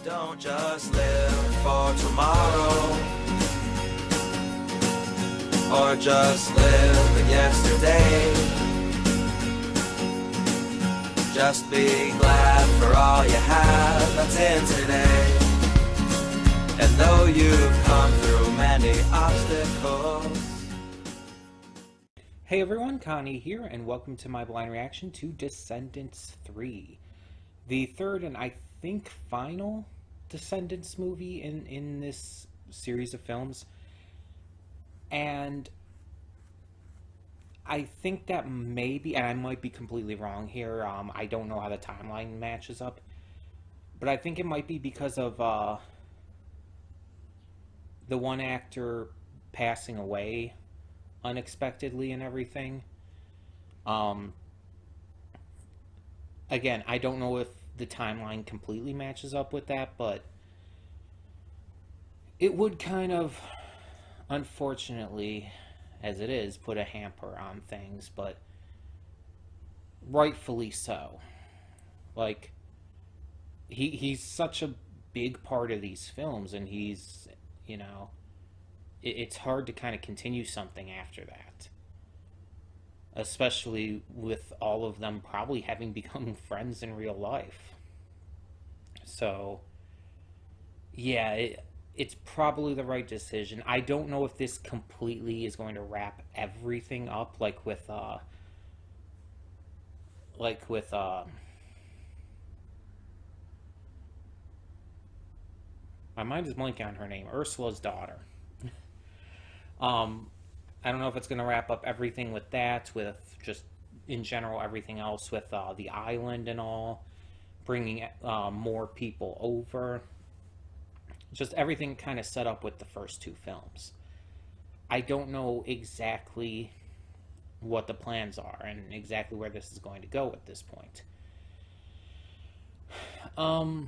Don't just live for tomorrow, or just live in yesterday. Just be glad for all you have that's in today. And though you've come through many obstacles. Hey everyone, Connie here, and welcome to my blind reaction to Descendants 3. The third and I think final Descendants movie in this series of films. And I think that maybe, and I might be completely wrong here, I don't know how the timeline matches up, but I think it might be because of the one actor passing away unexpectedly and everything. Again, I don't know if the timeline completely matches up with that, but it would kind of, unfortunately, as it is, put a hamper on things, but rightfully so. Like, he's such a big part of these films, and he's, you know, it's hard to kind of continue something after that. Especially with all of them probably having become friends in real life. So, yeah, it's probably the right decision. I don't know if this completely is going to wrap everything up, like with my mind is blanking on her name, Ursula's daughter. I don't know if it's going to wrap up everything with that, with just in general everything else with the island and all, bringing more people over. Just everything kind of set up with the first two films. I don't know exactly what the plans are and exactly where this is going to go at this point. But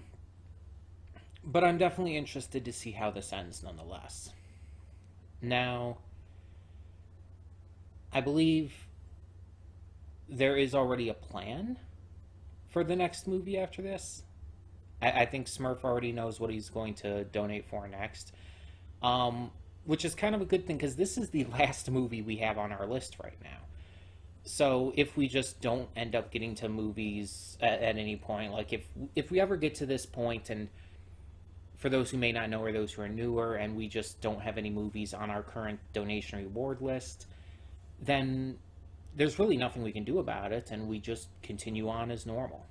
I'm definitely interested to see how this ends nonetheless. Now, I believe there is already a plan for the next movie after this. I think Smurf already knows what he's going to donate for next. Which is kind of a good thing, because this is the last movie we have on our list right now. So if we just don't end up getting to movies at any point, like if we ever get to this point, and for those who may not know or those who are newer, and we just don't have any movies on our current donation reward list, then there's really nothing we can do about it, and we just continue on as normal.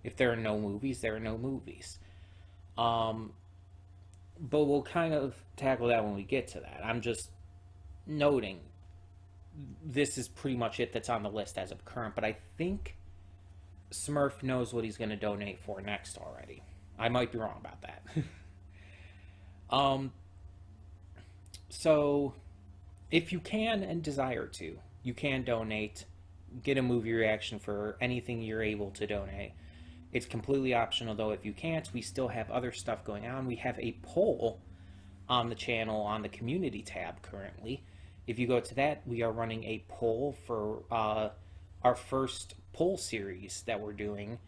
If there are no movies, there are no movies. But we'll kind of tackle that when we get to that. I'm just noting this is pretty much it that's on the list as of current, but I think Smurf knows what he's going to donate for next already. I might be wrong about that. So, if you can and desire to, you can donate, get a movie reaction for anything you're able to donate. It's completely optional, though. If you can't, we still have other stuff going on. We have a poll on the channel on the community tab currently. If you go to that, we are running a poll for our first poll series that we're doing.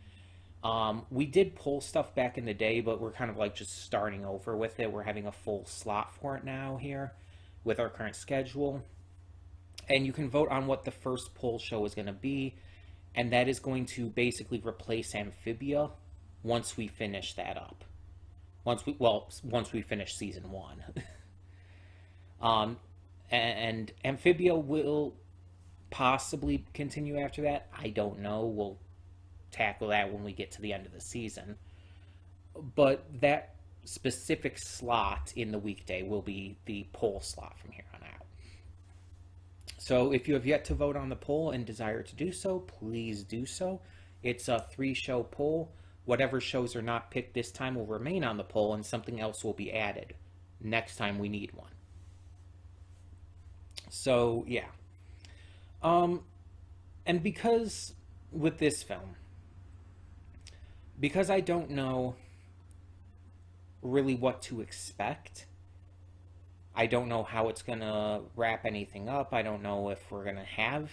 We did poll stuff back in the day, but we're kind of like just starting over with it. We're having a full slot for it now here with our current schedule. And you can vote on what the first poll show is going to be. And that is going to basically replace Amphibia once we finish that up. Once we finish season 1. And Amphibia will possibly continue after that. I don't know. We'll tackle that when we get to the end of the season. But that specific slot in the weekday will be the poll slot from here on out. So if you have yet to vote on the poll and desire to do so, please do so. It's a 3-show poll. Whatever shows are not picked this time will remain on the poll, and something else will be added next time we need one. So, yeah. And because with this film, because I don't know really what to expect, I don't know how it's going to wrap anything up. I don't know if we're going to have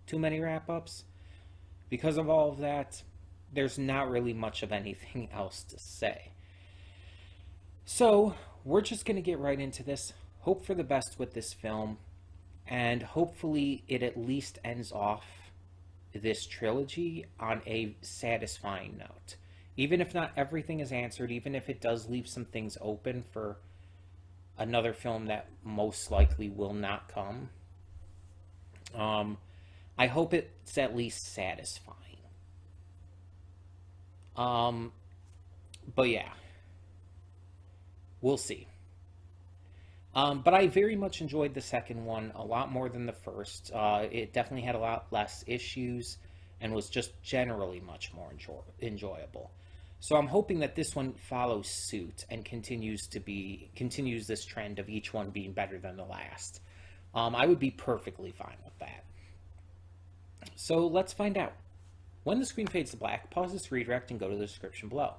too many wrap-ups. Because of all of that, there's not really much of anything else to say. So, we're just going to get right into this. Hope for the best with this film, and hopefully it at least ends off this trilogy on a satisfying note. Even if not everything is answered, even if it does leave some things open for another film that most likely will not come, I hope it's at least satisfying. But yeah, we'll see. But I very much enjoyed the second one a lot more than the first. It definitely had a lot less issues and was just generally much more enjoyable. So I'm hoping that this one follows suit and continues this trend of each one being better than the last. I would be perfectly fine with that. So let's find out. When the screen fades to black, pause this redirect and go to the description below.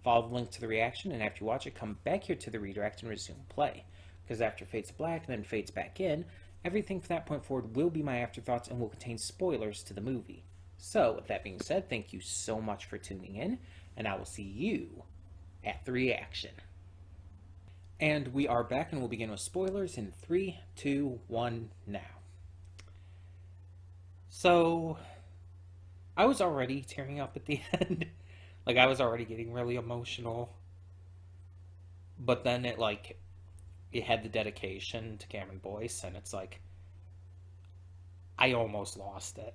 Follow the link to the reaction, and after you watch it, come back here to the redirect and resume play. Because after it fades to black and then fades back in, everything from that point forward will be my afterthoughts and will contain spoilers to the movie. So, with that being said, thank you so much for tuning in, and I will see you at the reaction. And we are back, and we'll begin with spoilers in 3, 2, 1, now. So, I was already tearing up at the end. Like, I was already getting really emotional. But then it had the dedication to Cameron Boyce, and it's like, I almost lost it.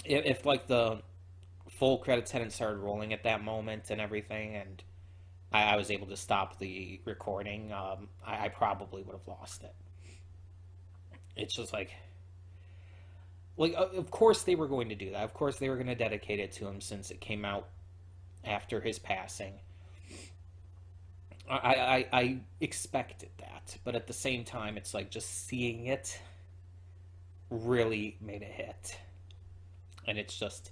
if the full credits hadn't started rolling at that moment and everything, and I was able to stop the recording, I probably would have lost it. It's just like, of course they were going to do that. Of course they were going to dedicate it to him since it came out after his passing. I expected that, but at the same time, it's like just seeing it really made a hit. And it's just,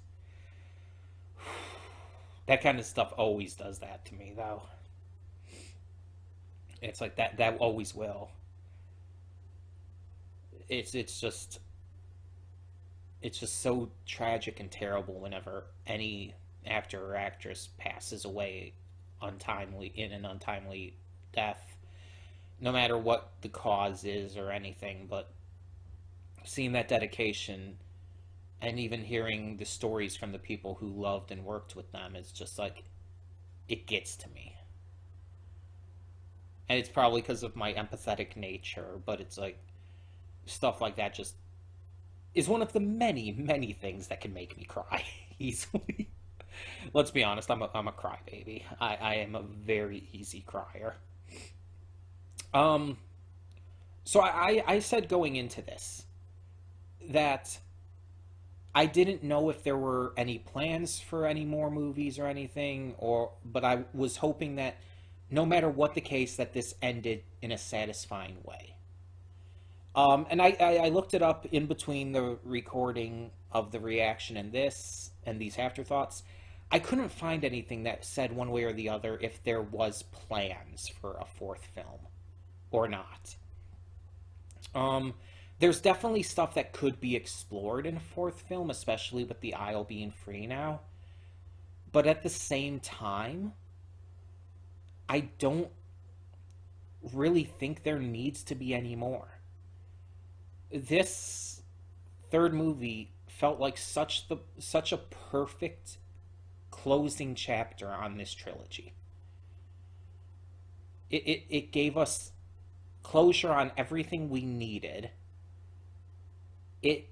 that kind of stuff always does that to me, though. It's like that always will. It's just so tragic and terrible whenever any actor or actress passes away in an untimely death, no matter what the cause is or anything. But seeing that dedication and even hearing the stories from the people who loved and worked with them, is just like, it gets to me. And it's probably because of my empathetic nature, but it's like, stuff like that just is one of the many, many things that can make me cry easily. Let's be honest, I'm a crybaby. I am a very easy crier. So I said going into this that I didn't know if there were any plans for any more movies or anything, but I was hoping that no matter what the case, that this ended in a satisfying way. And I looked it up in between the recording of the reaction and these afterthoughts. I couldn't find anything that said one way or the other if there was plans for a fourth film or not. There's definitely stuff that could be explored in a fourth film, especially with the aisle being free now. But at the same time, I don't really think there needs to be any more. This third movie felt like such a perfect closing chapter on this trilogy. It gave us closure on everything we needed. It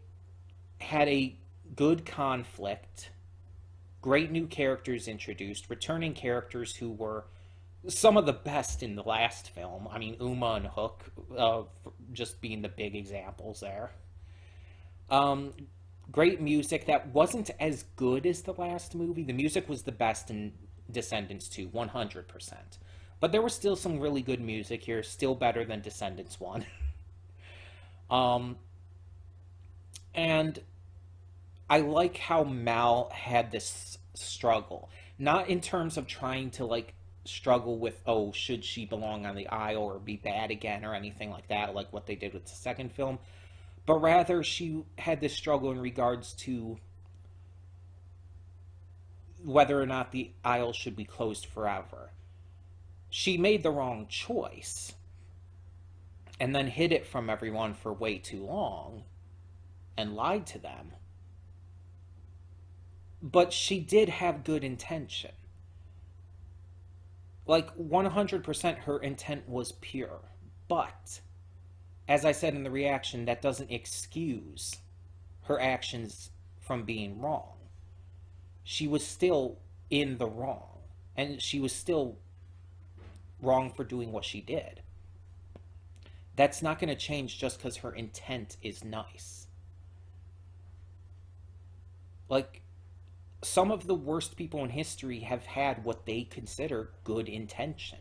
had a good conflict, great new characters introduced, returning characters who were some of the best in the last film. I mean, Uma and Hook, just being the big examples there. Great music that wasn't as good as the last movie. The music was the best in Descendants 2, 100%. But there was still some really good music here, still better than Descendants 1. And I like how Mal had this struggle. Not in terms of trying to, struggle with, should she belong on the aisle or be bad again or anything like that, like what they did with the second film. But rather, she had this struggle in regards to whether or not the aisle should be closed forever. She made the wrong choice and then hid it from everyone for way too long and lied to them. But she did have good intention. Like, 100% her intent was pure. But, as I said in the reaction, that doesn't excuse her actions from being wrong. She was still in the wrong. And she was still wrong for doing what she did. That's not going to change just because her intent is nice. Like, some of the worst people in history have had what they consider good intention.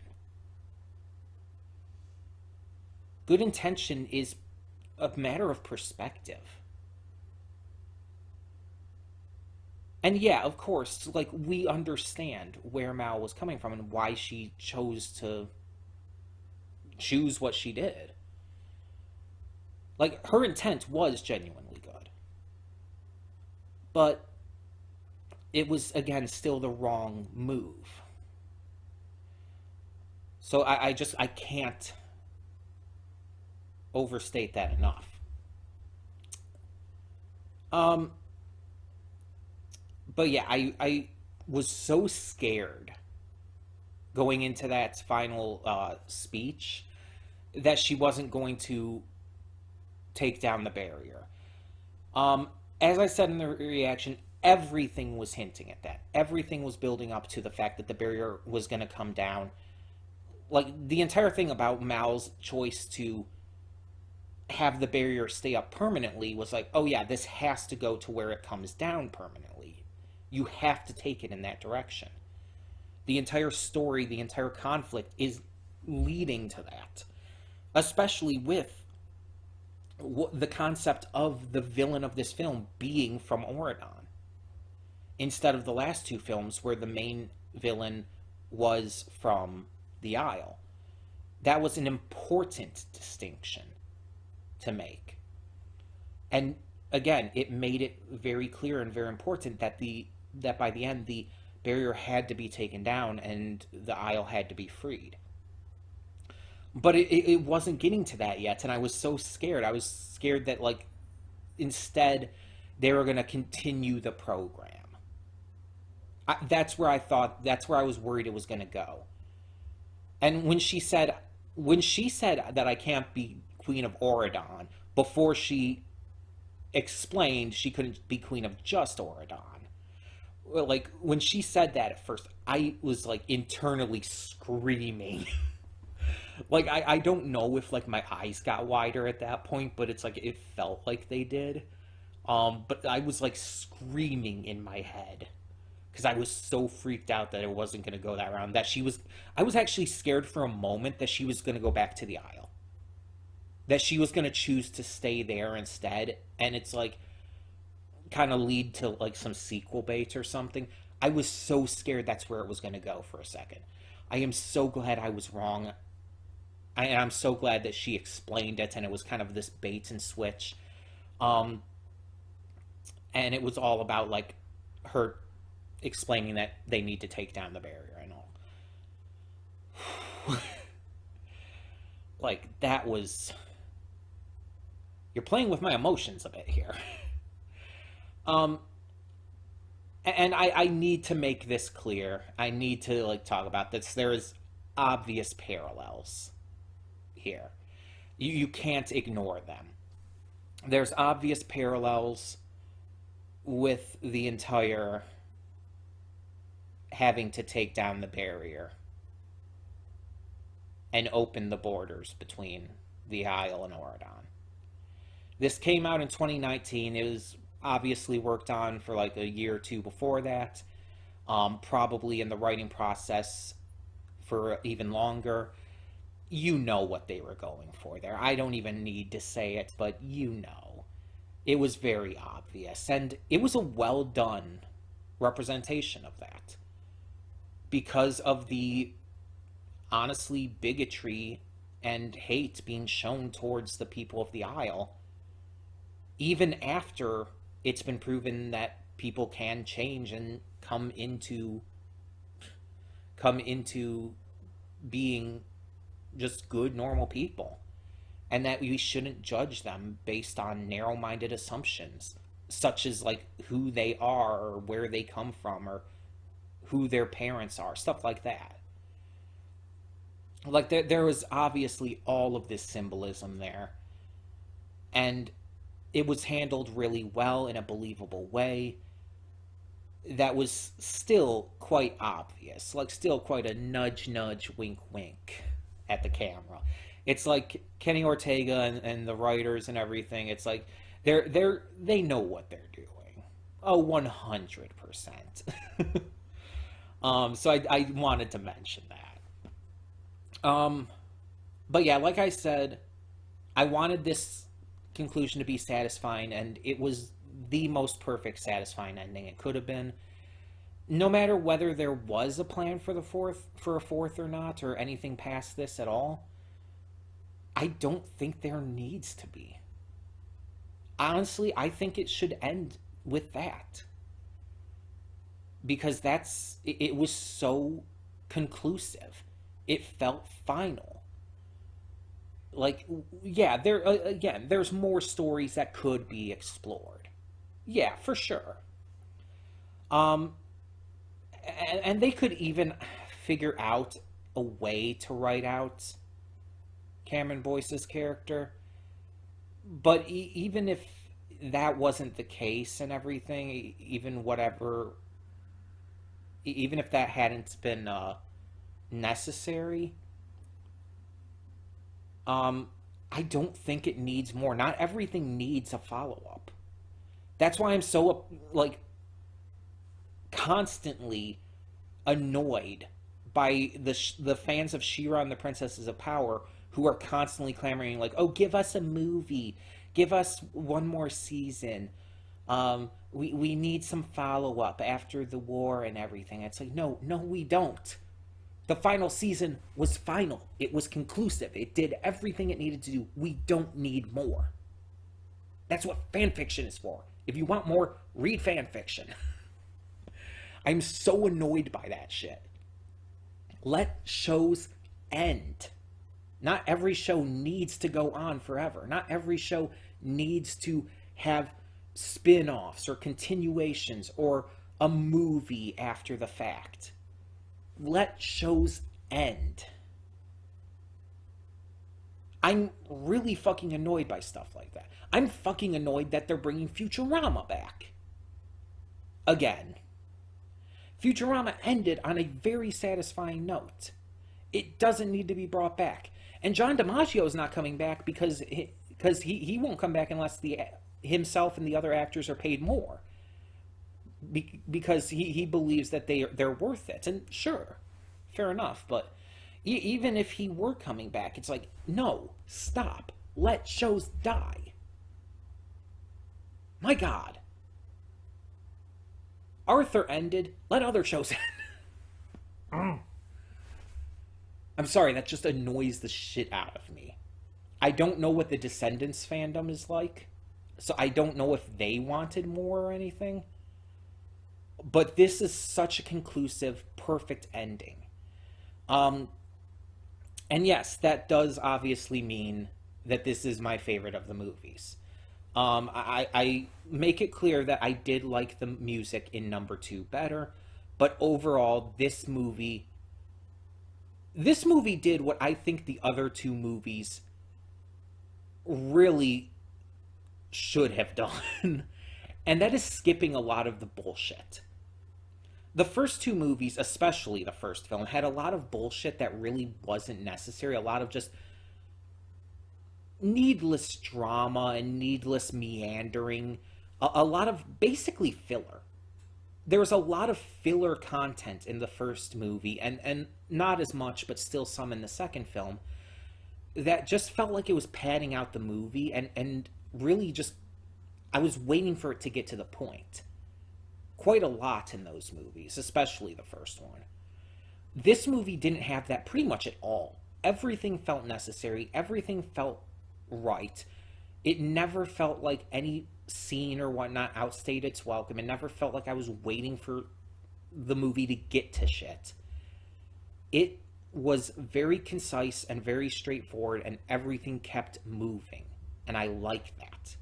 Good intention is a matter of perspective. And yeah, of course, like, we understand where Mal was coming from and why she chose to choose what she did. Like, her intent was genuinely good. But it was, again, still the wrong move. So I can't overstate that enough. But yeah, I was so scared going into that final speech that she wasn't going to take down the barrier. As I said in the reaction, everything was hinting at that. Everything was building up to the fact that the barrier was going to come down. Like, the entire thing about Mal's choice to have the barrier stay up permanently was like, oh yeah, this has to go to where it comes down permanently. You have to take it in that direction. The entire story, the entire conflict is leading to that. Especially with the concept of the villain of this film being from Oregon, instead of the last two films where the main villain was from the Isle. That was an important distinction to make. And again, it made it very clear and very important that by the end the barrier had to be taken down and the Isle had to be freed. But it wasn't getting to that yet, and I was so scared. I was scared that, like, instead they were going to continue the program. That's where I was worried it was going to go. And when she said that I can't be Queen of Oregon, before she explained she couldn't be Queen of just Oregon, like, when she said that at first, I was, like, internally screaming. Like, I don't know if, like, my eyes got wider at that point, but it's like, it felt like they did. But I was, like, screaming in my head, because I was so freaked out that it wasn't going to go that round, I was actually scared for a moment that she was going to go back to the Isle. That she was going to choose to stay there instead, and it's, like, kind of lead to, like, some sequel bait or something. I was so scared that's where it was going to go for a second. I am so glad I was wrong. And I'm so glad that she explained it, and it was kind of this bait and switch. And it was all about, like, her explaining that they need to take down the barrier and all. Like, that was... You're playing with my emotions a bit here. And I need to make this clear. I need to, like, talk about this. There is obvious parallels here. You can't ignore them. There's obvious parallels with the entire having to take down the barrier and open the borders between the Isle and Oregon. This came out in 2019. It was obviously worked on for like a year or two before that, probably in the writing process for even longer. You know what they were going for there. I don't even need to say it, but you know. It was very obvious, and it was a well done representation of that. Because of the, honestly, bigotry and hate being shown towards the people of the Isle, even after it's been proven that people can change and come into being just good, normal people, and that we shouldn't judge them based on narrow-minded assumptions, such as like who they are or where they come from or who their parents are, stuff like that. Like there was obviously all of this symbolism there, and it was handled really well in a believable way that was still quite obvious, like still quite a nudge nudge wink wink at the camera. It's like Kenny Ortega and the writers and everything, it's like they know what they're doing. Oh, 100%. So I wanted to mention that. But yeah, like I said, I wanted this conclusion to be satisfying, and it was the most perfect satisfying ending it could have been. No matter whether there was a plan for a fourth or not, or anything past this at all, I don't think there needs to be. Honestly, I think it should end with that. Because it was so conclusive. It felt final. Like, yeah, there's more stories that could be explored. Yeah, for sure. And they could even figure out a way to write out Cameron Boyce's character. But even if that wasn't the case and everything, even if that hadn't been necessary, I don't think it needs more. Not everything needs a follow-up. That's why I'm so, like, constantly annoyed by the fans of She-Ra and the Princesses of Power who are constantly clamoring, like, oh, give us a movie. Give us one more season. We need some follow-up after the war and everything. It's like, no, we don't. The final season was final. It was conclusive. It did everything it needed to do. We don't need more. That's what fan fiction is for. If you want more, read fan fiction. I'm so annoyed by that shit. Let shows end. Not every show needs to go on forever. Not every show needs to have spin-offs or continuations or a movie after the fact. Let shows end. I'm really fucking annoyed by stuff like that. I'm fucking annoyed that they're bringing Futurama back. Again. Futurama ended on a very satisfying note. It doesn't need to be brought back. And John DiMaggio is not coming back because he won't come back unless himself and the other actors are paid more. Because he believes that they're worth it. And sure, fair enough. But even if he were coming back, it's like, no, stop. Let shows die. My God. Arthur ended. Let other shows end. I'm sorry, that just annoys the shit out of me. I don't know what the Descendants fandom is like. So I don't know if they wanted more or anything. But this is such a conclusive, perfect ending. And yes, that does obviously mean that this is my favorite of the movies. I make it clear that I did like the music in number 2 better, but overall, this movie did what I think the other 2 movies really should have done, and that is skipping a lot of the bullshit. The first 2 movies, especially the first film, had a lot of bullshit that really wasn't necessary, a lot of just needless drama and needless meandering, a lot of basically filler. There was a lot of filler content in the first movie, and not as much, but still some in the second film, that just felt like it was padding out the movie, and really just, I was waiting for it to get to the point. Quite a lot in those movies, especially the first one. This movie didn't have that pretty much at all. Everything felt necessary, everything felt right. It never felt like any scene or whatnot outstayed its welcome. It never felt like I was waiting for the movie to get to shit. It was very concise and very straightforward, and everything kept moving. And I like that.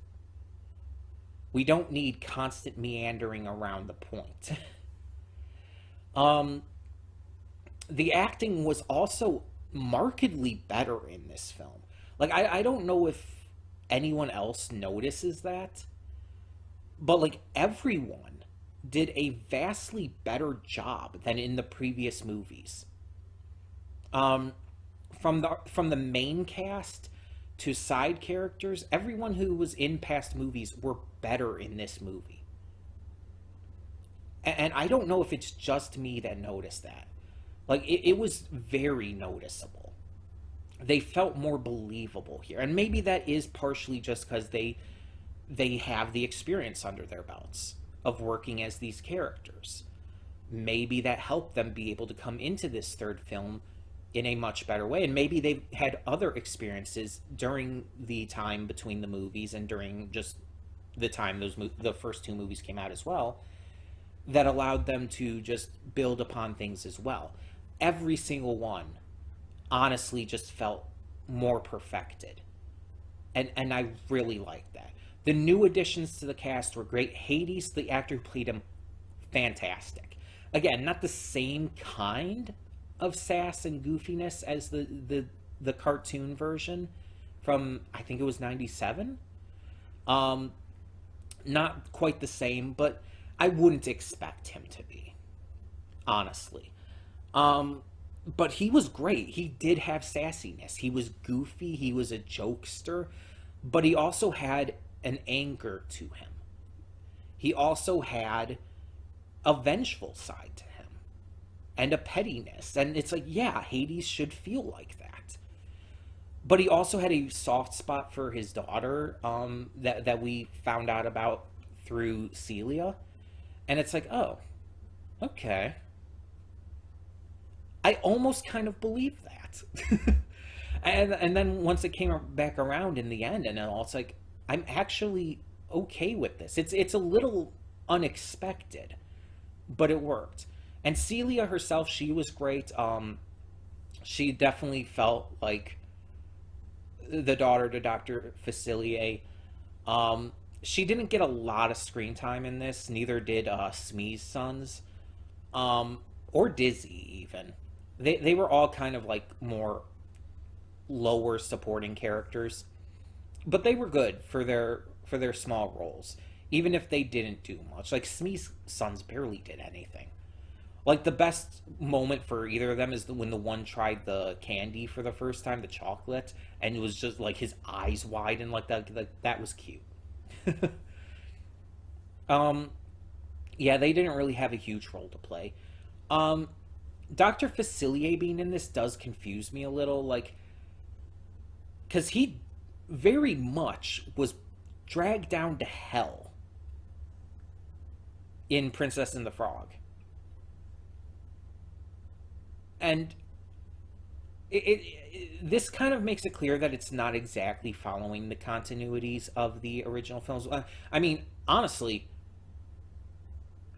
We don't need constant meandering around the point. The acting was also markedly better in this film. Like, I don't know if anyone else notices that, but like everyone did a vastly better job than in the previous movies. From the main cast to side characters, everyone who was in past movies were better in this movie. And I don't know if it's just me that noticed that. Like, it was very noticeable. They felt more believable here. And maybe that is partially just because they have the experience under their belts of working as these characters. Maybe that helped them be able to come into this third film in a much better way. And maybe they've had other experiences during the time between the movies and during just the time the first two movies came out as well, that allowed them to just build upon things as well. Every single one honestly just felt more perfected. And I really liked that. The new additions to the cast were great. Hades, the actor who played him, fantastic. Again, not the same kind of sass and goofiness as the cartoon version from, I think it was 97. Not quite the same, but I wouldn't expect him to be, honestly. But he was great. He did have sassiness. He was goofy. He was a jokester, but he also had an anger to him. He also had a vengeful side to him and a pettiness. And it's like, yeah, Hades should feel like that. But he also had a soft spot for his daughter, that we found out about through Celia. And it's like, oh, okay. I almost kind of believe that. and then once it came back around in the end, and all, it's like, I'm actually okay with this. It's a little unexpected, but it worked. And Celia herself, she was great. She definitely felt like the daughter to Dr. Facilier. She didn't get a lot of screen time in this. Neither did Smee's sons, or Dizzy even. They were all kind of like more lower supporting characters, but they were good for their small roles, even if they didn't do much. Like, Smee's sons barely did anything. Like, the best moment for either of them is when the one tried the candy for the first time, the chocolate, and it was just like his eyes wide and like that was cute. Yeah, they didn't really have a huge role to play. Dr. Facilier being in this does confuse me a little, like, because he very much was dragged down to hell in Princess and the Frog. And this kind of makes it clear that it's not exactly following the continuities of the original films. I mean, honestly,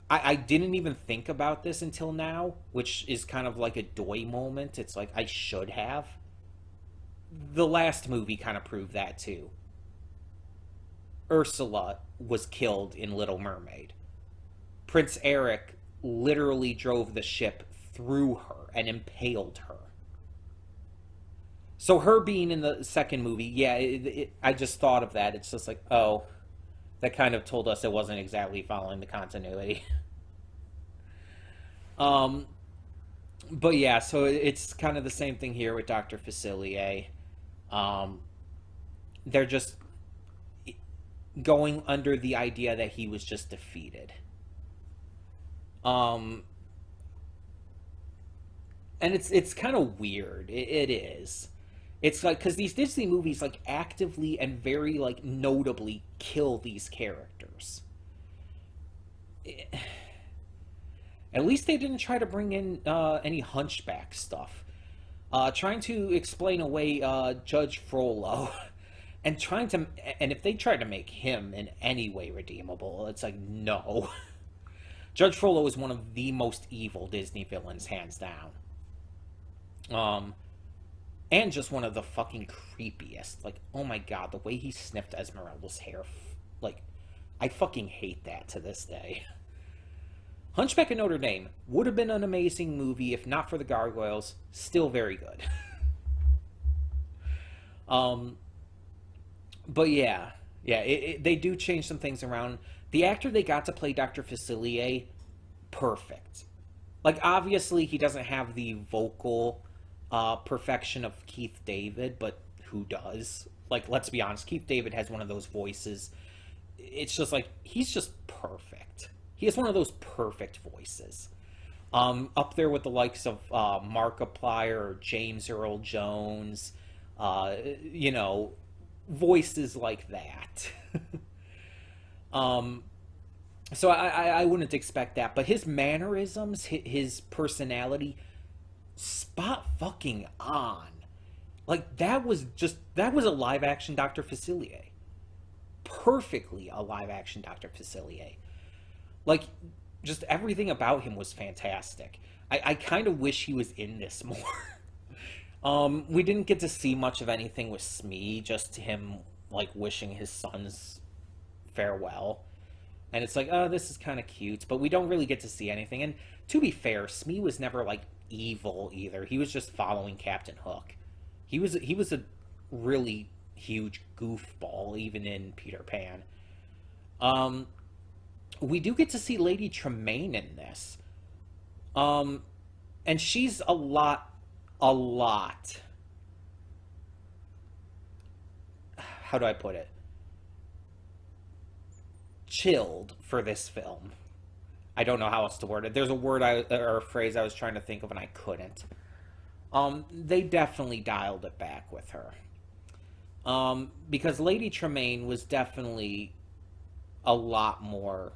I didn't even think about this until now, which is kind of like a doy moment. It's like, I should have. The last movie kind of proved that too. Ursula was killed in Little Mermaid. Prince Eric literally drove the ship through her and impaled her. So her being in the second movie, yeah, I just thought of that. It's just like, oh, that kind of told us it wasn't exactly following the continuity. But yeah, so it's kind of the same thing here with Dr. Facilier. They're just going under the idea that he was just defeated. And it's kind of weird. It is. It's like, because these Disney movies like actively and very like notably kill these characters. At least they didn't try to bring in any hunchback stuff. Trying to explain away Judge Frollo and if they try to make him in any way redeemable, it's like, no. Judge Frollo is one of the most evil Disney villains, hands down. And just one of the fucking creepiest. Like, oh my god, the way he sniffed Esmeralda's hair, like, I fucking hate that to this day. Hunchback of Notre Dame would have been an amazing movie if not for the gargoyles. Still very good. But yeah, they do change some things around. The actor they got to play Dr. Facilier, perfect. Like, obviously, he doesn't have the vocal perfection of Keith David, but who does? Like, let's be honest, Keith David has one of those voices. It's just like, he's just perfect. He has one of those perfect voices. Up there with the likes of Markiplier or James Earl Jones, voices like that. So I wouldn't expect that, but his mannerisms, his personality, spot fucking on. Like, that was a live action Dr. Facilier. Perfectly a live action Dr. Facilier. Like, just everything about him was fantastic. I kind of wish he was in this more. We didn't get to see much of anything with Smee, just him, like, wishing his sons farewell. And it's like, oh, this is kind of cute, but we don't really get to see anything. And to be fair, Smee was never, like, evil either. He was just following Captain Hook. He was a really huge goofball, even in Peter Pan. We do get to see Lady Tremaine in this. And she's a lot, how do I put it? Chilled for this film. I don't know how else to word it. There's a word or a phrase I was trying to think of and I couldn't. They definitely dialed it back with her. Because Lady Tremaine was definitely a lot more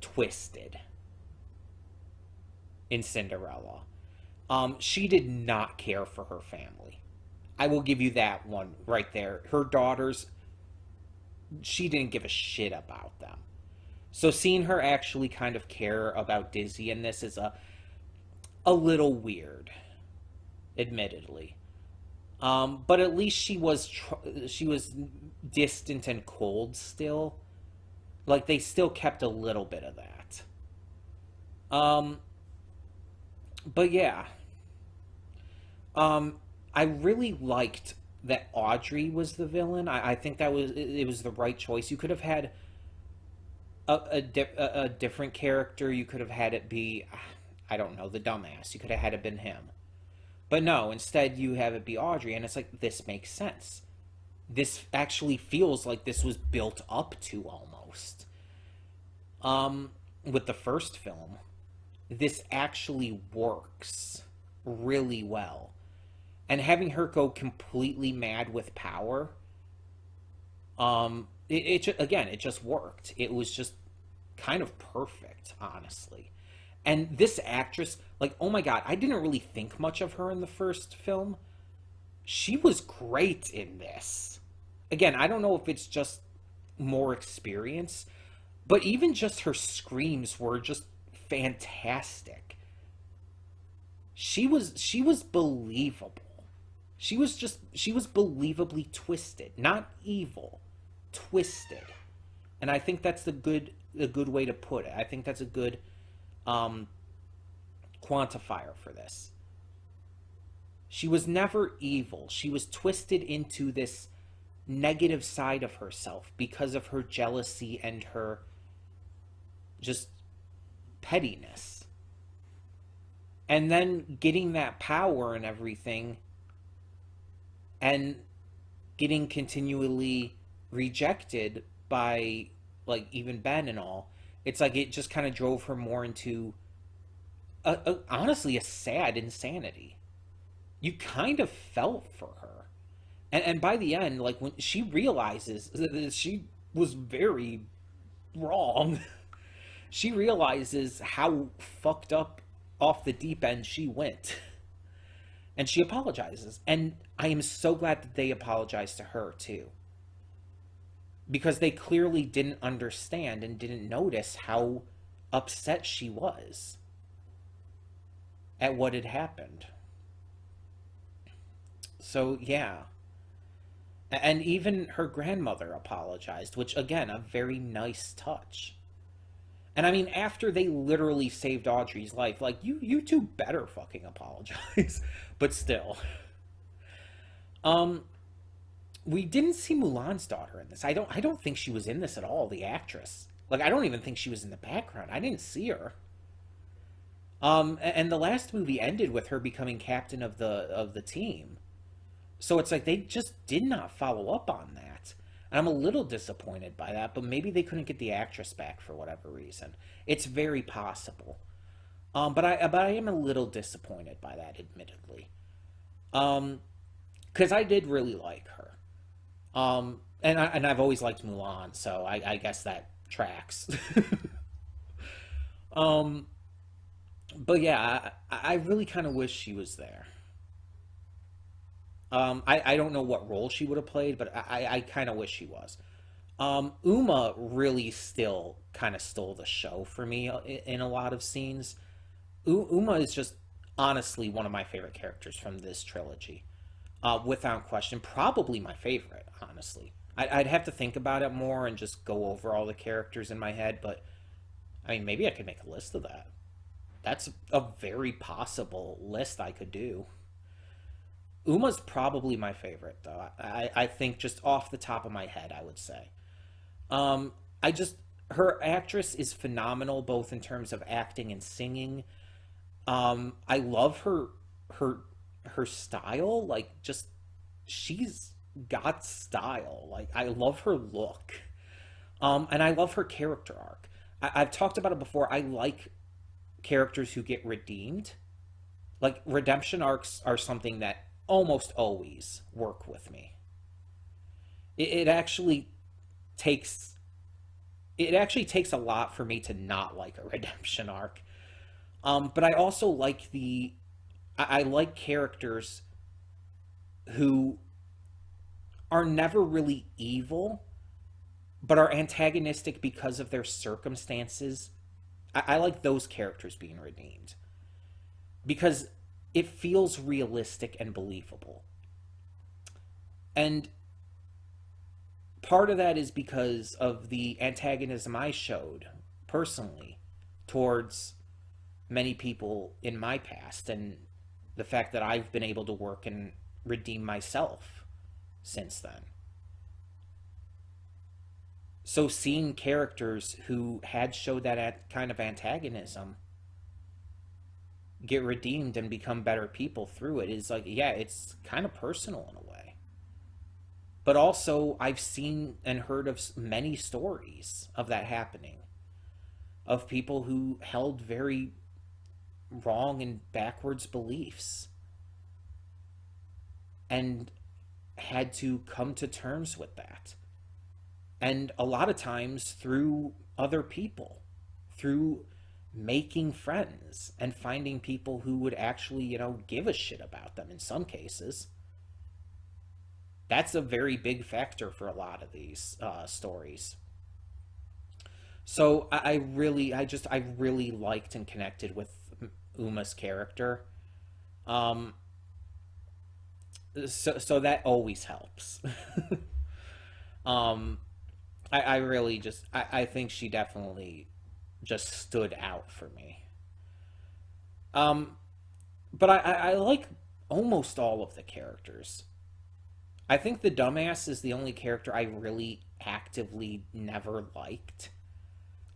twisted in Cinderella. She did not care for her family. I will give you that one right there. Her daughters, she didn't give a shit about them. So seeing her actually kind of care about Dizzy in this is a little weird, admittedly. But at least she was distant and cold still. Like, they still kept a little bit of that. But yeah. I really liked that Audrey was the villain. I think it was the right choice. You could have had a different character. You could have had it be, I don't know, the dumbass. You could have had it been him. But no, instead you have it be Audrey, and it's like, this makes sense. This actually feels like this was built up to almost. With the first film, this actually works really well. And having her go completely mad with power, it just worked. It was just kind of perfect, honestly. And this actress, like, oh my god, I didn't really think much of her in the first film. She was great in this. Again, I don't know if it's just more experience, but even just her screams were just fantastic. She was believable. She was believably twisted, not evil, twisted. And I think that's a good way to put it. I think that's a good quantifier for this. She was never evil. She was twisted into this negative side of herself because of her jealousy and her just pettiness. And then getting that power and everything, and getting continually rejected by, like, even Ben and all. It's like it just kind of drove her more into honestly a sad insanity. You kind of felt for her. And by the end, like, when she realizes that she was very wrong, she realizes how fucked up off the deep end she went. And she apologizes. And I am so glad that they apologized to her too. Because they clearly didn't understand and didn't notice how upset she was at what had happened. So, yeah. And even her grandmother apologized, which, again, a very nice touch. And I mean, after they literally saved Audrey's life, like, you two better fucking apologize. But still. Um, we didn't see Mulan's daughter in this. I don't think she was in this at all, the actress. Like, I don't even think she was in the background. I didn't see her. And the last movie ended with her becoming captain of the team. So it's like they just did not follow up on that. And I'm a little disappointed by that, but maybe they couldn't get the actress back for whatever reason. It's very possible. But I am a little disappointed by that, admittedly. Because I did really like her. And I've always liked Mulan, so I guess that tracks. um, but yeah, I really kind of wish she was there. I don't know what role she would have played, but I kind of wish she was. Uma really still kind of stole the show for me in a lot of scenes. Uma is just honestly one of my favorite characters from this trilogy. Without question, probably my favorite, honestly. I'd have to think about it more and just go over all the characters in my head, but I mean, maybe I could make a list of that. That's a very possible list I could do. Uma's probably my favorite, though. I think just off the top of my head, I would say. I just her actress is phenomenal, both in terms of acting and singing. I love her her style. Like, just she's got style. Like, I love her look. And I love her character arc. I've talked about it before. I like characters who get redeemed. Like, redemption arcs are something that almost always work with me. It actually takes a lot for me to not like a redemption arc. But I also like I like characters who are never really evil, but are antagonistic because of their circumstances. I like those characters being redeemed because it feels realistic and believable. And part of that is because of the antagonism I showed personally towards many people in my past, and the fact that I've been able to work and redeem myself since then. So seeing characters who had showed that kind of antagonism get redeemed and become better people through it is like, yeah, it's kind of personal in a way. But also, I've seen and heard of many stories of that happening, of people who held very wrong and backwards beliefs and had to come to terms with that. And a lot of times through other people, through making friends and finding people who would actually, give a shit about them in some cases. That's a very big factor for a lot of these stories. So I really liked and connected with Uma's character. Um, so that always helps. um, I really I think she definitely just stood out for me. Um, but I like almost all of the characters. I think the dumbass is the only character I really actively never liked.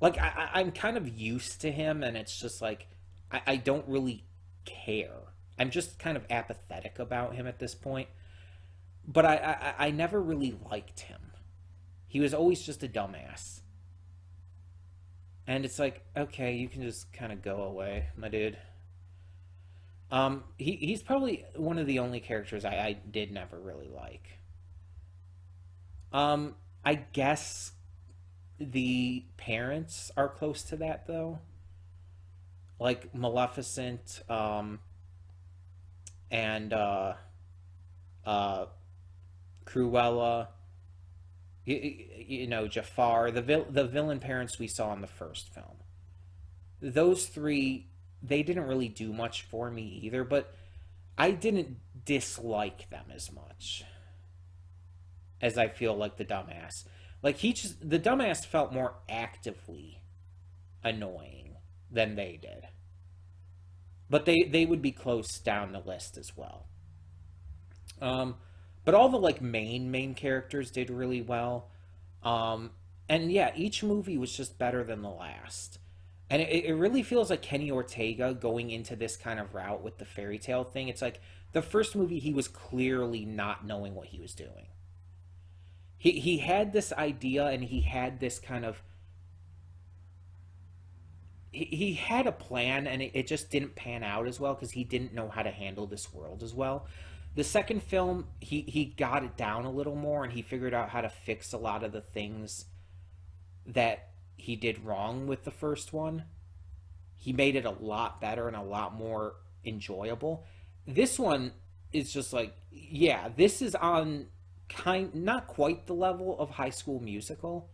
Like, I'm kind of used to him, and it's just like, I don't really care. I'm just kind of apathetic about him at this point. But I never really liked him. He was always just a dumbass. And it's like, okay, you can just kind of go away, my dude. He's probably one of the only characters I did never really like. I guess the parents are close to that, though. Like Maleficent, and uh, Cruella, Jafar, the villain parents we saw in the first film. Those three, they didn't really do much for me either, but I didn't dislike them as much as I feel like the dumbass. Like the dumbass felt more actively annoying than they did. But they would be close down the list as well. But all the like main characters did really well. And yeah, each movie was just better than the last. And it really feels like Kenny Ortega going into this kind of route with the fairy tale thing. It's like the first movie, he was clearly not knowing what he was doing. He had this idea, and he had this kind of he had a plan, and it just didn't pan out as well because he didn't know how to handle this world as well. The second film, he got it down a little more, and he figured out how to fix a lot of the things that he did wrong with the first one. He made it a lot better and a lot more enjoyable. This one is just like, yeah, this is on not quite the level of High School Musical,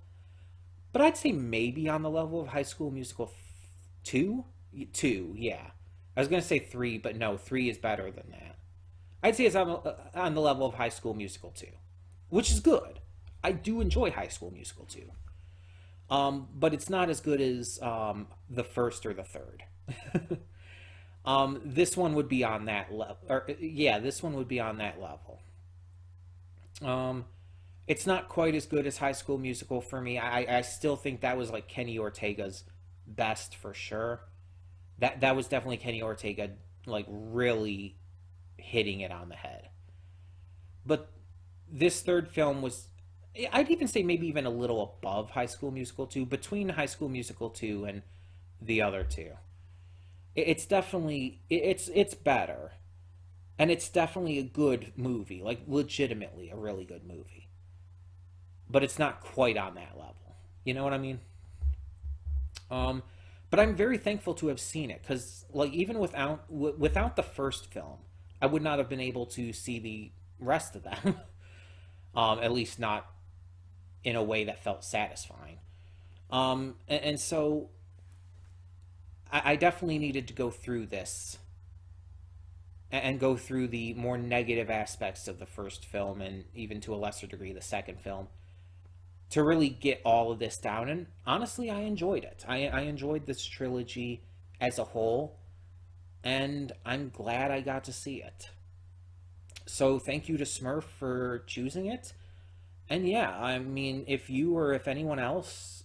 but I'd say maybe on the level of High School Musical 2? 2, yeah. I was going to say 3, but no, 3 is better than that. I'd say it's on the level of High School Musical 2, which is good. I do enjoy High School Musical 2. But it's not as good as the first or the third. This one would be on that level. Yeah, this one would be on that level. It's not quite as good as High School Musical for me. I still think that was like Kenny Ortega's best for sure. That was definitely Kenny Ortega like really hitting it on the head. But this third film was, I'd even say maybe even a little above High School Musical 2, between High School Musical 2 and the other two. It's definitely, it's better. And it's definitely a good movie, like legitimately a really good movie. But it's not quite on that level. You know what I mean? But I'm very thankful to have seen it, because like even without the first film, I would not have been able to see the rest of them. At least not in a way that felt satisfying. And so I definitely needed to go through this and go through the more negative aspects of the first film, and even to a lesser degree the second film, to really get all of this down. And honestly, I enjoyed it. I enjoyed this trilogy as a whole, and I'm glad I got to see it. So thank you to Smurf for choosing it. And yeah, I mean, if you or if anyone else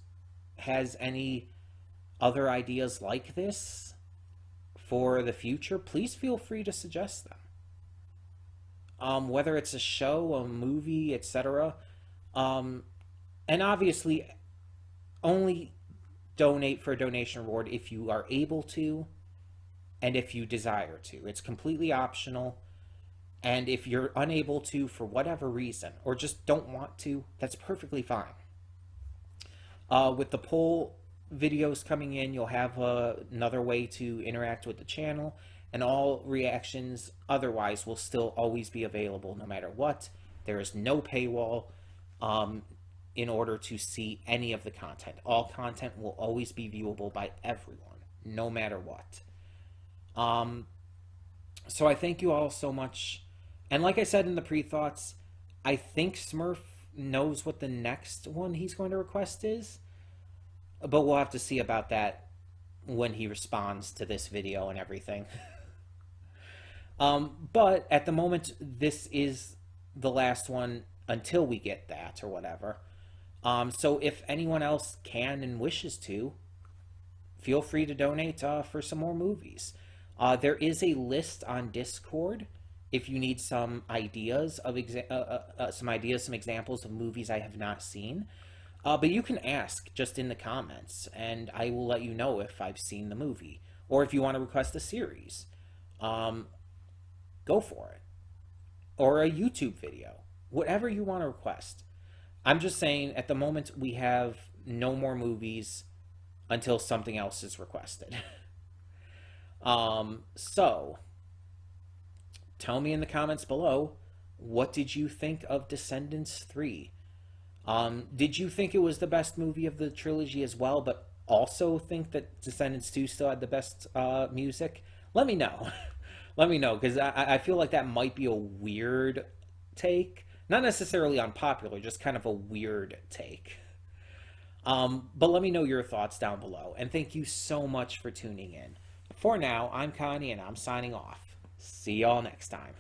has any other ideas like this for the future, please feel free to suggest them. Whether it's a show, a movie, etc. And obviously, only donate for a donation reward if you are able to and if you desire to. It's completely optional. And if you're unable to for whatever reason, or just don't want to, that's perfectly fine. With the poll videos coming in, you'll have another way to interact with the channel, and all reactions otherwise will still always be available no matter what. There is no paywall in order to see any of the content. All content will always be viewable by everyone, no matter what. So I thank you all so much. And like I said in the pre-thoughts, I think Smurf knows what the next one he's going to request is. But we'll have to see about that when he responds to this video and everything. But at the moment, this is the last one until we get that or whatever. So if anyone else can and wishes to, feel free to donate for some more movies. There is a list on Discord if you need some ideas of some examples of movies I have not seen. But you can ask just in the comments, and I will let you know if I've seen the movie, or if you want to request a series. Go for it, or a YouTube video, whatever you want to request. I'm just saying, at the moment we have no more movies until something else is requested. So tell me in the comments below, what did you think of Descendants 3? Did you think it was the best movie of the trilogy as well, but also think that Descendants 2 still had the best music? Let me know. Let me know, because I feel like that might be a weird take. Not necessarily unpopular, just kind of a weird take. But let me know your thoughts down below. And thank you so much for tuning in. For now, I'm Connie, and I'm signing off. See y'all next time.